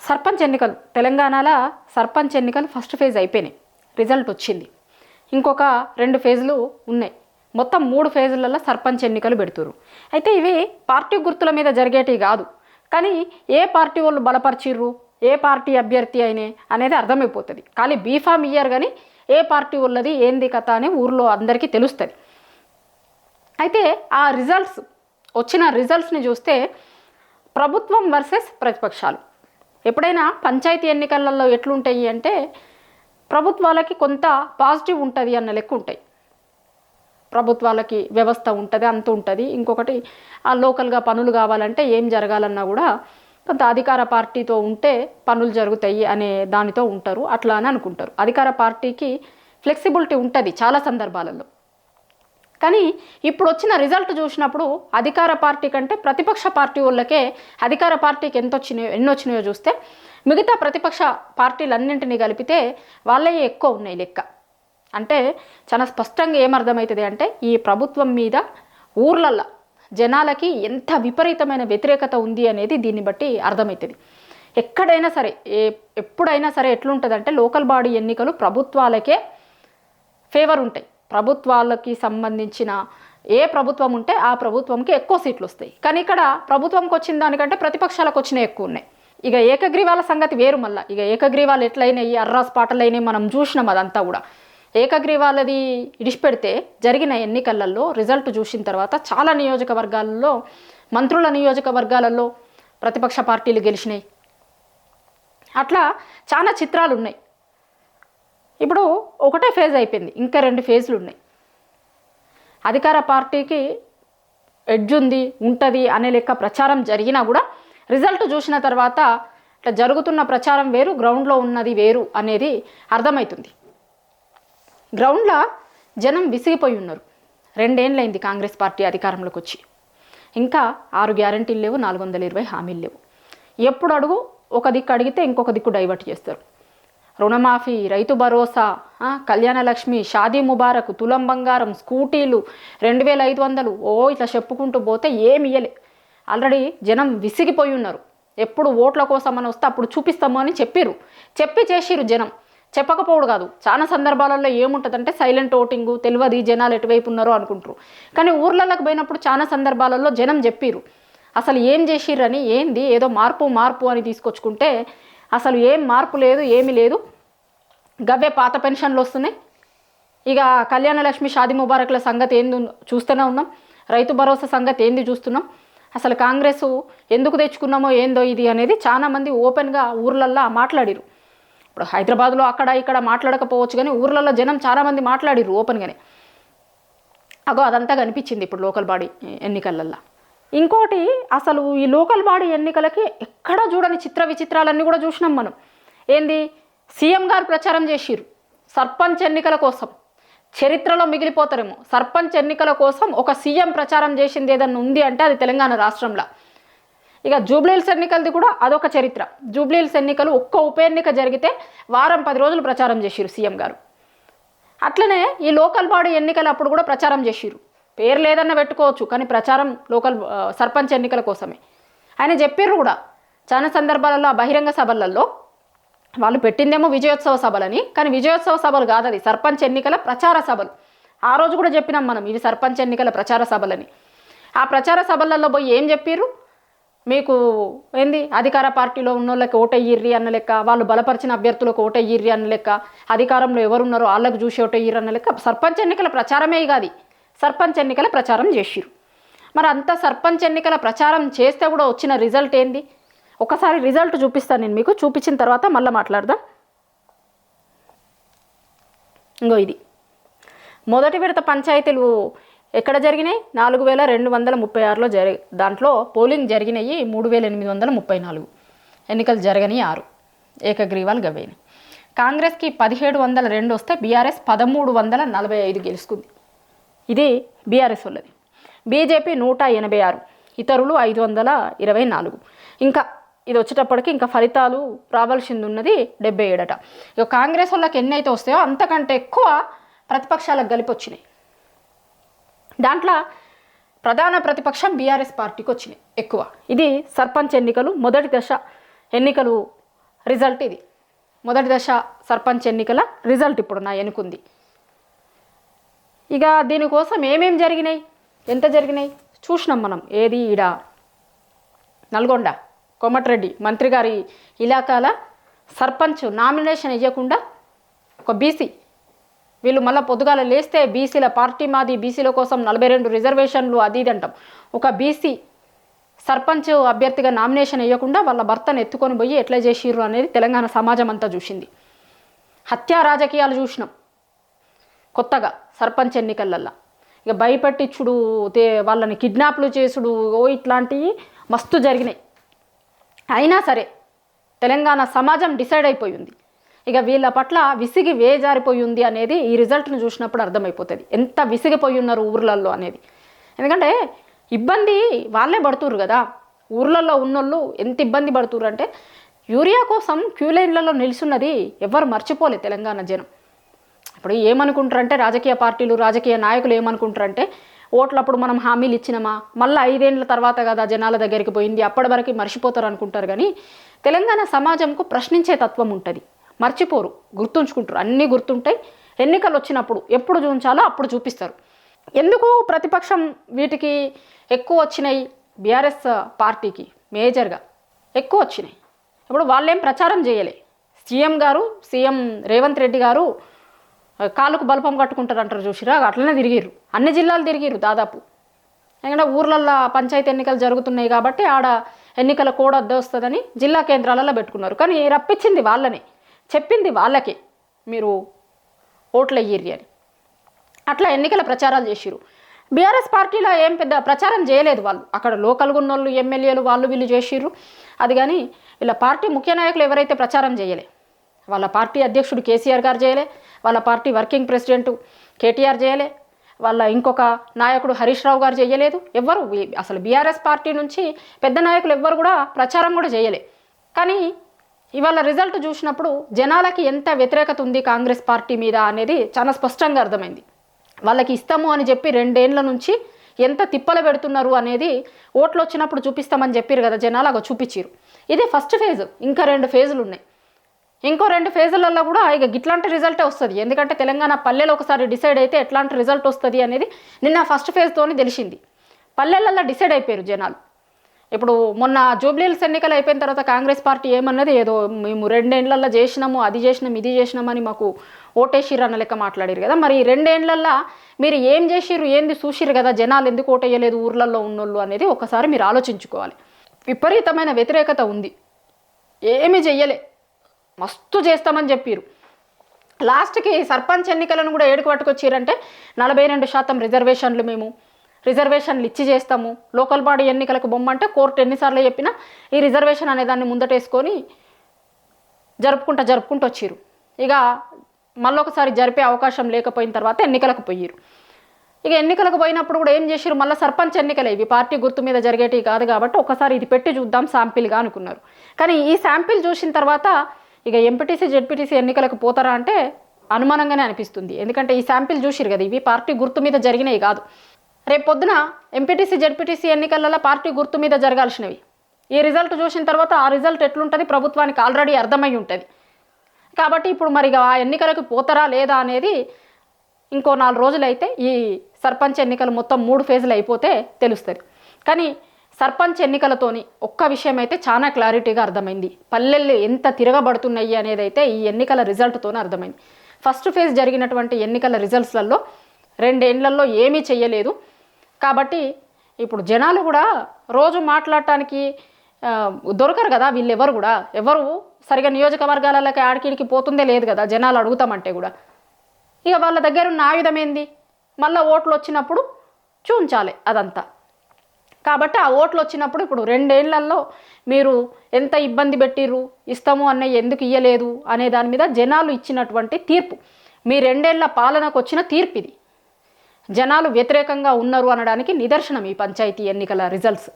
సర్పంచ్ ఎన్నికలు తెలంగాణలో సర్పంచ్ ఎన్నికలు ఫస్ట్ ఫేజ్ అయిపోయినాయి, రిజల్ట్ వచ్చింది. ఇంకొక 2 ఫేజ్లు ఉన్నాయి. మొత్తం 3 ఫేజులలో సర్పంచ్ ఎన్నికలు పెడుతురు. అయితే ఇవి పార్టీ గుర్తుల మీద జరిగేటివి కాదు, కానీ ఏ పార్టీ వాళ్ళు బలపరిచిర్రు, ఏ పార్టీ అభ్యర్థి అయినే అనేది అర్థమైపోతుంది. కానీ బీఫామ్ ఇయ్యరు, కానీ ఏ పార్టీ వాళ్ళది ఏంది కథ అని ఊర్లో అందరికీ తెలుస్తుంది. అయితే ఆ వచ్చిన రిజల్ట్స్ని చూస్తే ప్రభుత్వం వర్సెస్ ప్రతిపక్షాలు. ఎప్పుడైనా పంచాయతీ ఎన్నికలలో ఎట్లుంటాయి అంటే ప్రభుత్వాలకి కొంత పాజిటివ్ ఉంటుంది అన్న లెక్క ఉంటాయి. ప్రభుత్వాలకి వ్యవస్థ ఉంటుంది, అంత ఉంటుంది. ఇంకొకటి ఆ లోకల్గా పనులు కావాలంటే ఏం జరగాలన్నా కూడా కొంత అధికార పార్టీతో ఉంటే పనులు జరుగుతాయి అనే దానితో ఉంటారు, అట్లా అని అనుకుంటారు. అధికార పార్టీకి ఫ్లెక్సిబిలిటీ ఉంటుంది చాలా సందర్భాలలో. కానీ ఇప్పుడు వచ్చిన రిజల్ట్ చూసినప్పుడు అధికార పార్టీ కంటే ప్రతిపక్ష పార్టీ వాళ్ళకే అధికార పార్టీకి ఎన్ని వచ్చినాయో చూస్తే మిగతా ప్రతిపక్ష పార్టీలన్నింటినీ కలిపితే వాళ్ళే ఎక్కువ ఉన్నాయి లెక్క. అంటే చాలా స్పష్టంగా ఏమర్థమవుతుంది అంటే ఈ ప్రభుత్వం మీద ఊర్లల్లో జనాలకి ఎంత విపరీతమైన వ్యతిరేకత ఉంది అనేది దీన్ని బట్టి అర్థమవుతుంది. ఎక్కడైనా సరే ఎప్పుడైనా సరే ఎట్లుంటుందంటే లోకల్ బాడీ ఎన్నికలు ప్రభుత్వాలకే ఫేవర్ ఉంటాయి. ప్రభుత్వాలకి సంబంధించిన ఏ ప్రభుత్వం ఉంటే ఆ ప్రభుత్వంకి ఎక్కువ సీట్లు వస్తాయి. కానీ ఇక్కడ ప్రభుత్వంకి వచ్చిన దానికంటే ప్రతిపక్షాలకు వచ్చినవి ఎక్కువ ఉన్నాయి. ఇక ఏకగ్రీవాల సంగతి వేరు. మళ్ళీ ఇక ఏకగ్రీవాలు ఎట్లయినాయి, అర్రాస్ పాటలైనాయి మనం చూసినాం. అదంతా కూడా ఏకగ్రీవాలది ఇడిచిపెడితే జరిగిన ఎన్నికలలో రిజల్ట్ చూసిన తర్వాత చాలా నియోజకవర్గాలలో మంత్రుల నియోజకవర్గాలలో ప్రతిపక్ష పార్టీలు గెలిచినాయి. అట్లా చాలా చిత్రాలు ఉన్నాయి. ఇప్పుడు ఒకటే ఫేజ్ అయిపోయింది, ఇంకా 2 ఫేజ్లు ఉన్నాయి. అధికార పార్టీకి ఎడ్జ్ ఉంటుంది అనే లెక్క ప్రచారం జరిగినా కూడా రిజల్ట్ చూసిన తర్వాత ఇట్లా జరుగుతున్న ప్రచారం వేరు, గ్రౌండ్లో ఉన్నది వేరు అనేది అర్థమవుతుంది. గ్రౌండ్లో జనం విసిగిపోయి ఉన్నారు. 2 ఏళ్ళైంది కాంగ్రెస్ పార్టీ అధికారంలోకి వచ్చి. ఇంకా 6 గ్యారంటీలు లేవు, 420 హామీలు లేవు. ఎప్పుడు అడుగు ఒక దిక్కు అడిగితే ఇంకొక దిక్కు డైవర్ట్ చేస్తారు. రుణమాఫీ, రైతు భరోసా, కళ్యాణ లక్ష్మి, షాదీ ముబారక్, తులం బంగారం, స్కూటీలు, 2500 ఇట్లా చెప్పుకుంటూ పోతే ఏమి ఇయ్యలే. ఆల్రెడీ జనం విసిగిపోయి ఉన్నారు. ఎప్పుడు ఓట్ల కోసం అని వస్తే అప్పుడు చూపిస్తాము అని చెప్పి చేసిరు. జనం చెప్పకపోవడు కాదు. చాలా సందర్భాలలో ఏముంటుందంటే సైలెంట్ ఓటింగు, తెలియదు జనాలు ఎటువైపు ఉన్నారో అనుకుంటారు. కానీ ఊర్లలోకి పోయినప్పుడు చాలా సందర్భాలలో జనం చెప్పిరు అసలు ఏం చేసిర్రని. ఏంది ఏదో మార్పు అని తీసుకొచ్చుకుంటే అసలు ఏం మార్పు లేదు, ఏమీ లేదు. గవ్వే పాత పెన్షన్లు వస్తున్నాయి. ఇక కళ్యాణ లక్ష్మి, షాదీ ముబారక్ల సంగతి ఏంది చూస్తూనే ఉన్నాం. రైతు భరోసా సంగతి ఏంది చూస్తున్నాం. అసలు కాంగ్రెస్ ఎందుకు తెచ్చుకున్నామో ఏందో ఇది అనేది చాలామంది ఓపెన్గా ఊర్లల్లో మాట్లాడిరు. ఇప్పుడు హైదరాబాద్లో అక్కడ ఇక్కడ మాట్లాడకపోవచ్చు, కానీ ఊర్లలో జనం చాలామంది మాట్లాడిరు ఓపెన్గానే. అదంతా కనిపించింది ఇప్పుడు లోకల్ బాడీ ఎన్నికలల్లో. ఇంకోటి అసలు ఈ లోకల్ బాడీ ఎన్నికలకి ఎక్కడ చూడని చిత్ర విచిత్రాలన్నీ కూడా చూసినాం మనం. ఏంది సీఎం గారు ప్రచారం చేసిరు సర్పంచ్ ఎన్నికల కోసం. చరిత్రలో మిగిలిపోతారేమో సర్పంచ్ ఎన్నికల కోసం ఒక సీఎం ప్రచారం చేసింది ఏదన్నా ఉంది అంటే అది తెలంగాణ రాష్ట్రంలో. ఇక జూబ్లీహిల్స్ ఎన్నికలది కూడా అదొక చరిత్ర. జూబ్లీహిల్స్ ఎన్నికలు ఒక్క ఉప ఎన్నిక జరిగితే వారం 10 రోజులు ప్రచారం చేసిరు సీఎం గారు. అట్లనే ఈ లోకల్ బాడీ ఎన్నికలు అప్పుడు కూడా ప్రచారం చేసిరు. పేరు లేదన్నా పెట్టుకోవచ్చు, కానీ ప్రచారం లోకల్ సర్పంచ్ ఎన్నికల కోసమే. ఆయన చెప్పిర్రు కూడా చాలా సందర్భాలలో బహిరంగ సభలలో. వాళ్ళు పెట్టిందేమో విజయోత్సవ సభలని, కానీ విజయోత్సవ సభలు కాదు, అది సర్పంచ్ ఎన్నికల ప్రచార సభలు. ఆ రోజు కూడా చెప్పినాం మనం ఇవి సర్పంచ్ ఎన్నికల ప్రచార సభలని. ఆ ప్రచార సభలలో పోయి ఏం చెప్పిర్రు, మీకు ఏంది అధికార పార్టీలో ఉన్న వాళ్ళకి ఓటయ్యిర్రి అన్న లెక్క, వాళ్ళు బలపరిచిన అభ్యర్థులకు ఓటయ్యిర్రి అన్న లెక్క, అధికారంలో ఎవరున్నారో వాళ్ళకు చూసి ఓటయ్యిర్రి అన్న లెక్క సర్పంచ్ ఎన్నికల ప్రచారమే కాదు, సర్పంచ్ ఎన్నికల ప్రచారం చేసిరు. మరి అంత సర్పంచ్ ఎన్నికల ప్రచారం చేస్తే కూడా వచ్చిన రిజల్ట్ ఏంది? ఒకసారి రిజల్ట్ చూపిస్తాను నేను మీకు, చూపించిన తర్వాత మళ్ళీ మాట్లాడదాం. ఇది మొదటి విడత పంచాయతీలు ఎక్కడ జరిగినాయి? 4236లో దాంట్లో పోలింగ్ జరిగినాయి 3834. ఎన్నికలు జరగని 6 ఏకగ్రీవాలు గవ్వేనాయి. కాంగ్రెస్కి 1702 వస్తే బీఆర్ఎస్ 1345 గెలుచుకుంది. ఇది బీఆర్ఎస్ వాళ్ళది. బీజేపీ 186, ఇతరులు 524. ఇంకా ఇది వచ్చేటప్పటికి ఇంకా ఫలితాలు రావాల్సింది ఉన్నది 77. ఇక కాంగ్రెస్ వాళ్ళకి ఎన్ని అయితే వస్తాయో అంతకంటే ఎక్కువ ప్రతిపక్షాలకు కలిపి వచ్చినాయి. దాంట్లో ప్రధాన ప్రతిపక్షం బీఆర్ఎస్ పార్టీకి వచ్చినాయి ఎక్కువ. ఇది సర్పంచ్ ఎన్నికలు మొదటి దశ ఎన్నికలు రిజల్ట్ ఇది. మొదటి దశ సర్పంచ్ ఎన్నికల రిజల్ట్ ఇప్పుడు నా ఎన్నుకుంది. ఇక దీనికోసం ఏమేం జరిగినాయి, ఎంత జరిగినాయి చూసినాం మనం. ఏది ఈడ నల్గొండ కోమటిరెడ్డి మంత్రి గారి ఇలాకాల సర్పంచ్ నామినేషన్ ఇవ్వకుండా ఒక బీసీ, వీళ్ళు మళ్ళీ పొద్దుగాల లేస్తే బీసీల పార్టీ మాది, బీసీల కోసం 42 రిజర్వేషన్లు అది ఇది అంటాం. ఒక బీసీ సర్పంచ్ అభ్యర్థిగా నామినేషన్ వేయకుండా వాళ్ళ భర్తను ఎత్తుకొని పోయి ఎట్లా చేసిర్రు అనేది తెలంగాణ సమాజం అంతా చూసింది. హత్యా రాజకీయాలు చూసినాం కొత్తగా సర్పంచ్ ఎన్నికలల్లో. ఇక భయపెట్టించుడు, వాళ్ళని కిడ్నాప్లు చేసుడు, ఇట్లాంటివి మస్తు జరిగినాయి. అయినా సరే తెలంగాణ సమాజం డిసైడ్ అయిపోయింది. ఇక వీళ్ళ పట్ల విసిగి వేజారిపోయి ఉంది అనేది ఈ రిజల్ట్ను చూసినప్పుడు అర్థమైపోతుంది ఎంత విసిగిపోయి ఉన్నారు ఊర్లలో అనేది. ఎందుకంటే ఇబ్బంది వాళ్ళే పడుతురు కదా, ఊర్లలో ఉన్నోళ్ళు ఎంత ఇబ్బంది పడుతురు అంటే యూరియా కోసం క్యూ లైన్లలో నిలుచున్నది ఎవరు మర్చిపోలే తెలంగాణ జనం. ఇప్పుడు ఏమనుకుంటారంటే రాజకీయ పార్టీలు, రాజకీయ నాయకులు ఏమనుకుంటారంటే ఓట్లప్పుడు మనం హామీలు ఇచ్చినామా, మళ్ళీ 5 ఏళ్ళ తర్వాత కదా జనాల దగ్గరికి పోయింది, అప్పటి వరకు మర్చిపోతారు అనుకుంటారు. కానీ తెలంగాణ సమాజంకు ప్రశ్నించే తత్వం ఉంటుంది, మర్చిపోరు, గుర్తుంచుకుంటారు, అన్నీ గుర్తుంటాయి. ఎన్నికలు వచ్చినప్పుడు ఎప్పుడు చూపించాలో అప్పుడు చూపిస్తారు. ఎందుకు ప్రతిపక్షం వీటికి ఎక్కువ వచ్చినాయి, బీఆర్ఎస్ పార్టీకి మేజర్గా ఎక్కువ వచ్చినాయి. ఇప్పుడు వాళ్ళేం ప్రచారం చేయలే. సీఎం రేవంత్ రెడ్డి గారు కాలుకు బల్పం కట్టుకుంటారు అంటారు చూసిరా, అట్లనే తిరిగిర్రు, అన్ని జిల్లాలు తిరిగిర్రు దాదాపు. ఎందుకంటే ఊర్లల్లో పంచాయతీ ఎన్నికలు జరుగుతున్నాయి కాబట్టి ఆడ ఎన్నికల కోడ్ అద్దె వస్తుందని జిల్లా కేంద్రాలలో పెట్టుకున్నారు. కానీ రప్పించింది వాళ్ళనే, చెప్పింది వాళ్ళకే మీరు ఓట్లు వేయ్యిర్రి అని. అట్లా ఎన్నికల ప్రచారాలు చేసిరు. బీఆర్ఎస్ పార్టీలో ఏం పెద్ద ప్రచారం చేయలేదు వాళ్ళు, అక్కడ లోకల్గా ఉన్నోళ్ళు ఎమ్మెల్యేలు వాళ్ళు వీళ్ళు చేసిర్రు అది. కానీ వీళ్ళ పార్టీ ముఖ్య నాయకులు ఎవరైతే ప్రచారం చేయలే, వాళ్ళ పార్టీ అధ్యక్షుడు కేసీఆర్ గారు చేయలే, వాళ్ళ పార్టీ వర్కింగ్ ప్రెసిడెంట్ కేటీఆర్ చేయలే, వాళ్ళ ఇంకొక నాయకుడు హరీష్ రావు గారు చేయలేదు. ఎవ్వరు అసలు బీఆర్ఎస్ పార్టీ నుంచి పెద్ద నాయకులు ఎవ్వరు కూడా ప్రచారం కూడా చేయలే. కానీ ఇవాళ రిజల్ట్ చూసినప్పుడు జనాలకి ఎంత వ్యతిరేకత ఉంది కాంగ్రెస్ పార్టీ మీద అనేది చాలా స్పష్టంగా అర్థమైంది. వాళ్ళకి ఇస్తాము అని చెప్పి 2 ఏళ్ల నుంచి ఎంత తిప్పలు పెడుతున్నారు అనేది ఓట్లు వచ్చినప్పుడు చూపిస్తామని చెప్పారు కదా జనాలు, అగో చూపించారు. ఇదే ఫస్ట్ ఫేజ్, ఇంకా 2 ఫేజులు ఉన్నాయి. ఇంకో 2 ఫేజులలో కూడా ఇక ఇట్లాంటి రిజల్టే వస్తుంది. ఎందుకంటే తెలంగాణ పల్లెలు ఒకసారి డిసైడ్ అయితే ఎట్లాంటి రిజల్ట్ వస్తుంది అనేది నిన్న ఫస్ట్ ఫేజ్తోనే తెలిసింది. పల్లెలలో డిసైడ్ అయిపోయారు జనాలు. ఇప్పుడు మొన్న జూబ్లీహిల్స్ ఎన్నికలు అయిపోయిన తర్వాత కాంగ్రెస్ పార్టీ ఏమన్నది, ఏదో మేము 2 ఏళ్లలో చేసినాము, అది చేసినాం, ఇది చేసినామని మాకు ఓటేసిర్రు అన్న లెక్క మాట్లాడారు కదా. మరి 2 ఏళ్లలో మీరు ఏం చేసిర్రు, ఏంది చూసిర్రు కదా, జనాలు ఎందుకు ఓటేయలేదు ఊర్లలో ఉన్నోళ్ళు అనేది ఒకసారి మీరు ఆలోచించుకోవాలి. విపరీతమైన వ్యతిరేకత ఉంది, ఏమీ చెయ్యలే, మస్తు చేస్తామని చెప్పారు. లాస్ట్కి సర్పంచ్ ఎన్నికలను కూడా ఏడుకు పట్టుకొచ్చారంటే 42% రిజర్వేషన్లు, మేము రిజర్వేషన్లు ఇచ్చి చేస్తాము, లోకల్ బాడీ ఎన్నికలకు బొమ్మంటే కోర్టు ఎన్నిసార్లు చెప్పినా ఈ రిజర్వేషన్ అనేదాన్ని ముందటేసుకొని జరుపుకుంటూ వచ్చారు. ఇక మళ్ళొకసారి జరిపే అవకాశం లేకపోయిన తర్వాత ఎన్నికలకు పోయారు. ఇక ఎన్నికలకు పోయినప్పుడు కూడా ఏం చేశారు, మళ్ళీ సర్పంచ్ ఎన్నికలే, ఇవి పార్టీ గుర్తు మీద జరిగేటివి కాదు కాబట్టి ఒకసారి ఇది పెట్టి చూద్దాం శాంపిల్గా అనుకున్నారు. కానీ ఈ శాంపిల్ చూసిన తర్వాత ఇక ఎంపీటీసీ జెడ్పీటీసీ ఎన్నికలకు పోతారా అంటే అనుమానంగానే అనిపిస్తుంది. ఎందుకంటే ఈ శాంపిల్ చూసిరు కదా, ఇవి పార్టీ గుర్తు మీద జరిగినవి కాదు. రేపు పొద్దున ఎంపీటీసీ జెడ్పీటీసీ ఎన్నికలలో పార్టీ గుర్తు మీద జరగాల్సినవి. ఈ రిజల్ట్ చూసిన తర్వాత ఆ రిజల్ట్ ఎట్లుంటుంది ప్రభుత్వానికి ఆల్రెడీ అర్థమై ఉంటుంది. కాబట్టి ఇప్పుడు మరి ఆ ఎన్నికలకు పోతారా లేదా అనేది ఇంకో 4 రోజులైతే ఈ సర్పంచ్ ఎన్నికలు మొత్తం 3 ఫేజులు అయిపోతే తెలుస్తుంది. కానీ సర్పంచ్ ఎన్నికలతోని ఒక్క విషయం అయితే చాలా క్లారిటీగా అర్థమైంది, పల్లెళ్ళు ఎంత తిరగబడుతున్నాయి అనేది అయితే ఈ ఎన్నికల రిజల్ట్తోనే అర్థమైంది. ఫస్ట్ ఫేజ్ జరిగినటువంటి ఎన్నికల రిజల్ట్స్లలో 2 ఏళ్లలో ఏమీ చెయ్యలేదు. కాబట్టి ఇప్పుడు జనాలు కూడా రోజు మాట్లాడటానికి దొరకరు కదా, వీళ్ళు ఎవరు సరిగా నియోజకవర్గాలకి ఆడికిడికి పోతుందే లేదు కదా, జనాలు అడుగుతామంటే కూడా. ఇక వాళ్ళ దగ్గర ఉన్న ఆయుధం ఏంది, మళ్ళీ ఓట్లు వచ్చినప్పుడు చూంచాలి అదంతా. కాబట్టి ఆ ఓట్లు వచ్చినప్పుడు ఇప్పుడు 2 ఏళ్లలో మీరు ఎంత ఇబ్బంది పెట్టిర్రు, ఇస్తాము అన్నయ్య ఎందుకు ఇయ్యలేదు అనే దాని మీద జనాలు ఇచ్చినటువంటి తీర్పు, మీ 2 ఏళ్ల పాలనకు వచ్చిన తీర్పు ఇది. జనాలు వ్యతిరేకంగా ఉన్నారు అనడానికి నిదర్శనం ఈ పంచాయతీ ఎన్నికల రిజల్ట్స్.